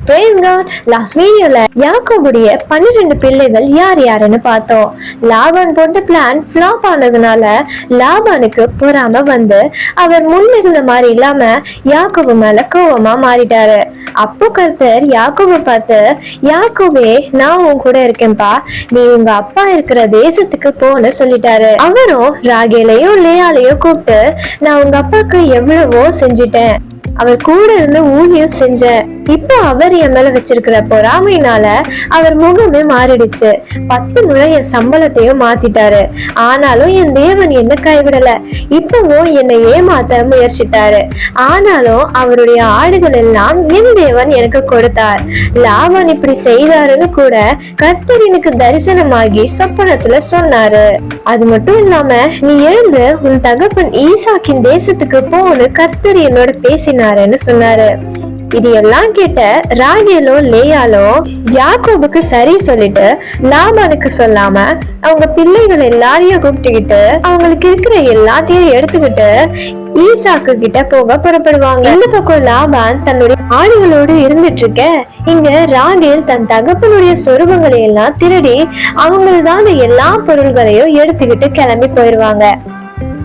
Praise God. Last வீடியோல யாக்கோபுடைய 12 பிள்ளைகள் யார் யாருன்னு பார்த்தோம். லாபான் போட்ட பிளான் ஃபிளாப் ஆனதுனால லாபானுக்கு பொறாம வந்து அவர் முன்னிருந்த மாதிரி இல்லாம யாக்கோபு மேல கோவமா மாறிட்டாரு. அப்போ கர்த்தர் யாக்கோபை பார்த்து, யாக்கோபே நான் உன் கூட இருக்கேன்பா, நீ உங்க அப்பா இருக்கிற தேசத்துக்கு போன்னு சொல்லிட்டாரு. அவரும் ராகேலையும் லேயாலையும் கூப்பிட்டு, நான் உங்க அப்பாக்கு எவ்வளவோ செஞ்சிட்டேன், அவர் கூட இருந்து ஊழியம் செஞ்ச, இப்ப அவர் என் மேல வச்சிருக்கிற பொறாமையினால அவர் முகமே மாறிடுச்சு. 10 முறை என் சம்பளத்தையும் மாத்திட்டாரு. ஆனாலும் என் தேவன் என்ன கைவிடல. இப்பவும் என்னை ஏமாத்த முயற்சித்தாரு. ஆனாலும் அவருடைய ஆடுகள் எல்லாம் என் தேவன் எனக்கு கொடுத்தார். லாபான் இப்படி செய்தாருன்னு கூட கர்த்தர் எனக்கு தரிசனமாகி சொப்பனத்துல சொன்னாரு. அது மட்டும் இல்லாம, நீ எழுந்து உன் தகப்பன் ஈசாக்கின் தேசத்துக்கு போன்னு கர்த்தர் என்னோட பேசினாருன்னு சொன்னாரு. இது எல்லாம் கேட்ட ராகேலோ லேயாலோ யாக்கோபுக்கு சரி சொல்லிட்டு லாபானுக்கு சொல்லாம அவங்க பிள்ளைகள் எல்லாரையும் கூப்பிட்டுக்கிட்டு அவங்களுக்கு இருக்கிற எல்லாத்தையும் எடுத்துக்கிட்டு ஈசாக்கு கிட்ட போக புறப்படுவாங்க. இந்த பக்கம் லாபான் தன்னுடைய ஆடுகளோடு இருந்துட்டு இருக்க, இங்க ராகேல் தன் தகப்பனுடைய சொருபங்களை எல்லாம் திருடி அவங்கள்தான் எல்லா பொருள்களையும் எடுத்துக்கிட்டு கிளம்பி போயிருவாங்க.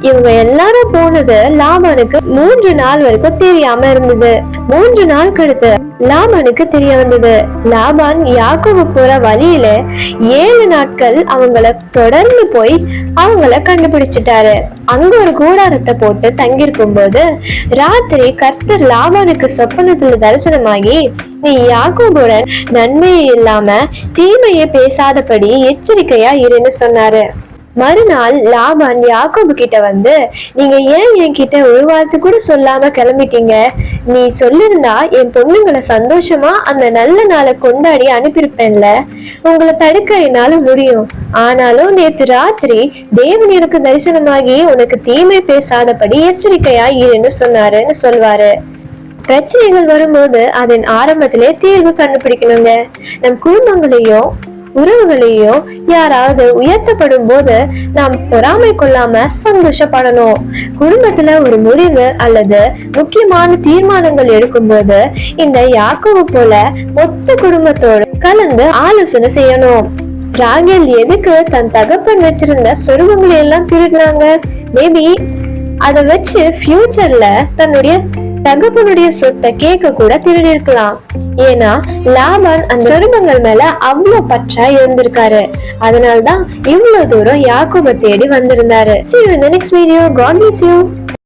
இவங்க எல்லாரும் போனது லாபானுக்கு 3 நாள் வரைக்கும் தெரியாம இருந்தது. 3 நாள் கழித்து லாபானுக்கு தெரிய வந்தது. லாபான் யாக்கோபு போற வழியில 7 நாட்கள் அவங்கள தொடர்ந்து போய் அவங்கள கண்டுபிடிச்சிட்டாரு. அங்க ஒரு கூடாரத்தை போட்டு தங்கியிருக்கும் போது ராத்திரி கர்த்தர் லாபானுக்கு சொப்பனத்துல தரிசனமாகி, நீ யாக்கோபுடன் நன்மையை இல்லாம தீமையை பேசாதபடி எச்சரிக்கையா இருன்னு சொன்னாரு. மறுநாள் லாபான் யாக்கோபு கிட்ட வந்து, நீங்க ஏன் என்கிட்ட ஒரு வார்த்தை கூட சொல்லாம கிளம்பிட்டீங்க? நீ சொல்லிருந்தா என் பொண்ணுங்களை சந்தோஷமா அந்த நல்ல நாளை கொண்டாடி அனுப்பியிருப்பேன்ல. உங்களை தடுக்க என்னால முடியும். ஆனாலும் நேற்று ராத்திரி தேவன் எனக்கு தரிசனமாகி உனக்கு தீமை பேசாதபடி எச்சரிக்கையா இருன்னு சொன்னாருன்னு சொல்வாரு. பிரச்சனைகள் வரும்போது அதன் ஆரம்பத்திலே தீர்வு கண்டுபிடிக்கணுங்க. நம் குடும்பங்களையும் உறவுகளையும் யாராவது உயர்த்தப்படும் போது நாம் பொறாமை கொள்ளாம சந்தோஷப்படணும். குடும்பத்துல ஒரு முடிவு அல்லது முக்கியமான தீர்மானங்கள் எடுக்கும் போது இந்த யாக்கோபு போல மொத்த குடும்பத்தோடு கலந்து ஆலோசனை செய்யணும். ராகேல் எதுக்கு தன் தகப்பன் வச்சிருந்த சொருபங்களை எல்லாம் திருடினாங்க? மேபி அதை வச்சு ஃபியூச்சர்ல தன்னுடைய தகப்பனுடைய சொத்தை கேட்க கூட திருடி இருக்கலாம். ஏன்னா லாபான் அந்த சொருபங்கள் மேல அவ்வளவு பற்றா இருந்திருக்காரு. அதனால்தான் இவ்வளவு தூரம் யாக்கோபை தேடி வந்திருந்தாரு. See you in the next video. God bless you.